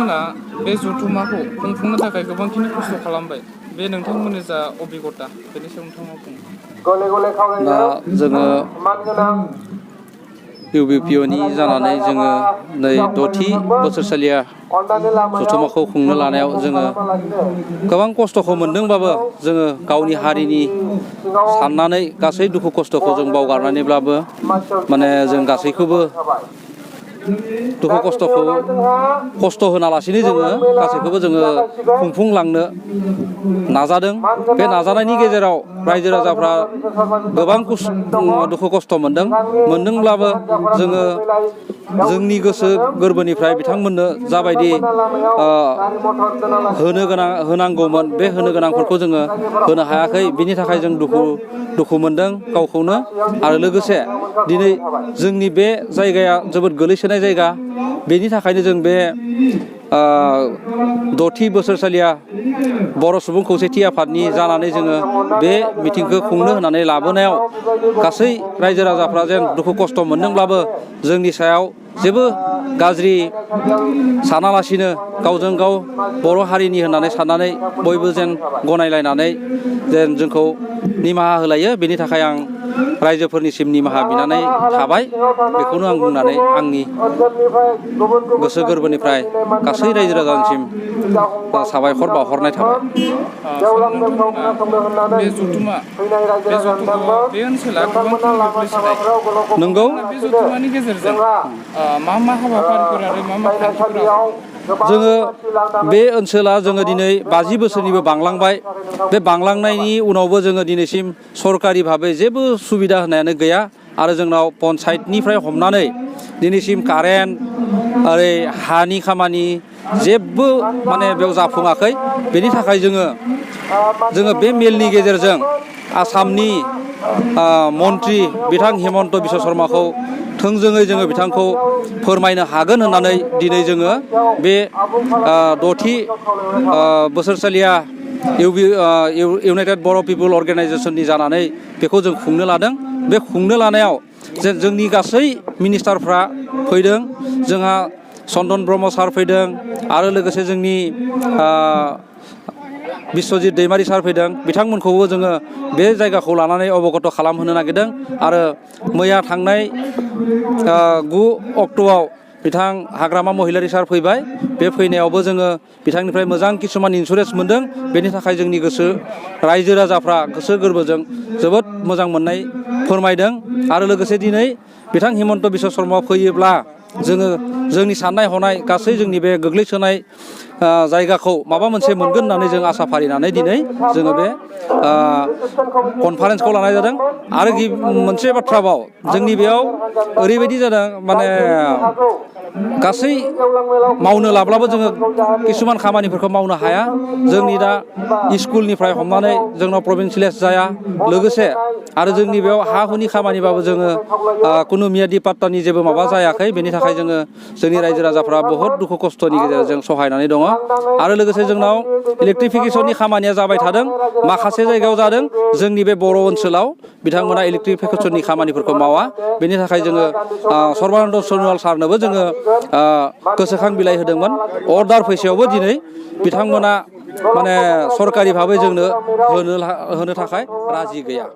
नोंथांमोना बे जथुम्माखौ खुंफुंनो थाखाय गोबांखिनि खस्थ' खालामबाय बे नोंथांमोननि जा अबिगथा बेनि सायाव नोंथाङा बुङो। दा जोङो इउबिपिअनि जानानै जोङो नै 6थि बोसोरसालिया जथुम्माखौ खुंनो लानायाव जोङो गोबां खस्थ'खौ मोनदोंबाबो जोङो गावनि हारिनि साननानै गासै दुखु खस्थ'खौ जों बावगारनानैब्लाबो माने जों गासैखौबो दुखु खस्थ'खौ खस्थ' होनालासिनो जोङो गासैखौबो जोङो खुंफुंलांनो नाजादों। बे नाजानायनि गेजेराव रायजो राजाफ्रा गोबां दुखु खस्थ' मोनदोंब्लाबो जोङो जोंनि गोसो गोरबोनिफ्राय बिथांमोननो जाबायदि होनांगौमोन बे होनो गोनांफोरखौ जोङो होनो हायाखै। बिनि थाखाय जों दुखु मोनदों गावखौनो। आरो लोगोसे दिनै जोंनि बे जायगाया जोबोद गोलैसोनाय जायगा। बेनि थाखायनो जों बे 6थि बोसोरसालिया बर' सुबुं खौसेथि आफादनि जानानै जोङो बे मिटिंखौ खुंनो होनानै लाबोनायाव गासै रायजो राजाफ्रा जेन दुखु खस्थ' मोनदोंब्लाबो जोंनि सायाव जेबो गाज्रि सानालासिनो गावजों गाव बर' हारिनि होननानै साननानै बयबो जेन गनायलायनानै जेन जोंखौ निमाहा होलायो। बेनि थाखाय आं रायजोफोरनिसिम निमाहा बिनानै थाबाय। बेखौनो आं बुंनानै आंनि गोसो गोरबोनिफ्राय गासै रायजो राजानिसिम साबायखर बावहरनाय थाबाय। नोंथांमोना बे जथुम्मा बे ओनसोला गोबांखिनि गोग्लैसोनाय। नंगौ, नोंथांमोना बे जथुम्मानि गेजेरजों मा हाबाफारिफोर आरो मा थांखिफोर जोङो बे ओनसोला जोङो दिनै 50 बोसोरनिबो बांलांबाय। बे बांलांनायनि उनावबो जोङो दिनैसिम सरकारि भाबै जेबो सुबिदा होनायानो गैया। आरो जोंनाव पन्सायतनिफ्राय हमनानै दिनैसिम कारेन्ट ओरै हानि खामानि जेबो माने बेयाव जाफुङाखै। बेनि थाखाय जोङो बे मेलनि गेजेरजों आसामनि मन्त्रि बिथां हिमन्त बिश्व शर्माखौ थोंजोङै जोङो बिथांखौ फोरमायनो हागोन होननानै दिनै जोङो बे 6थि बोसोरसालिया इउनाइटेड बर' पिपल अर्गेनाइजेसननि जानानै बेखौ जों खुंनो लादों। बे खुंनो लानायाव जे जोंनि गासै मिनिस्टारफ्रा फैदों। जोंहा चन्दन ब्रह्म सार फैदों आरो लोगोसे जोंनि बिस्वजित दैमारि सार फैदों। बिथांमोनखौबो जोङो बे जायगाखौ लानानै अबगत खालामहोनो नागिरदों। आरो मैया थांनाय 9 अक्ट'आव बिथां हाग्रामा महिलारि सार फैबाय। बे फैनायावबो जोङो बिथांनिफ्राय मोजां किसुमान इन्सुरेन्स मोनदों। बेनि थाखाय जोंनि रायजो राजाफ्रा गोसो गोरबोजों जोबोद मोजां मोननाय फोरमायदों। आरो लोगोसे दिनै बिथां हिमन्त बिश्व शर्मा फैयोब्ला जोङो जोंनि साननाय हनाय गासै जोंनि बे गोग्लैसोनाय जायगाखौ माबा मोनसे मोनगोन होननानै जों आसा फारिनानै दिनै जोङो बे कनफारेन्सखौ लानाय जादों। आरो मोनसे बाथ्राबाव जोंनि बेयाव ओरैबायदि जादों माने गासै मावनो लाब्लाबो जोङो किसुमान खामानिफोरखौ मावनो हाया। जोंनि दा स्कुलनिफ्राय हमनानै जोंनाव प्रभिन्सियेलाइज जाया। लोगोसे आरो जोंनि बेयाव हा हुनि खामानिबाबो जोङो कुनु मियादि पाट्टानि जेबो माबा जायाखै। बेनि थाखाय जोंनि रायजो राजाफ्रा बहुत दुखु खस्थ'नि गेजेरजों सहायनानै दङ। आरो लोगोसे जोंनाव इलेक्ट्रिफिकेसननि खामानिया जाबाय थादों। माखासे जायगायाव जादों। जोंनि बे बर' ओनसोलाव बिथांमोना इलेक्ट्रिफिकेसननि खामानिफोरखौ मावा। बेनि थाखाय जोङो सर्बानन्द सन'वाल सारनोबो जोङो गोसोखां बिलाइ होदोंमोन। अर्डार फैसायावबो दिनै बिथांमोना माने सरकारि भाबै जोंनो होनो थाखाय राजि गैया।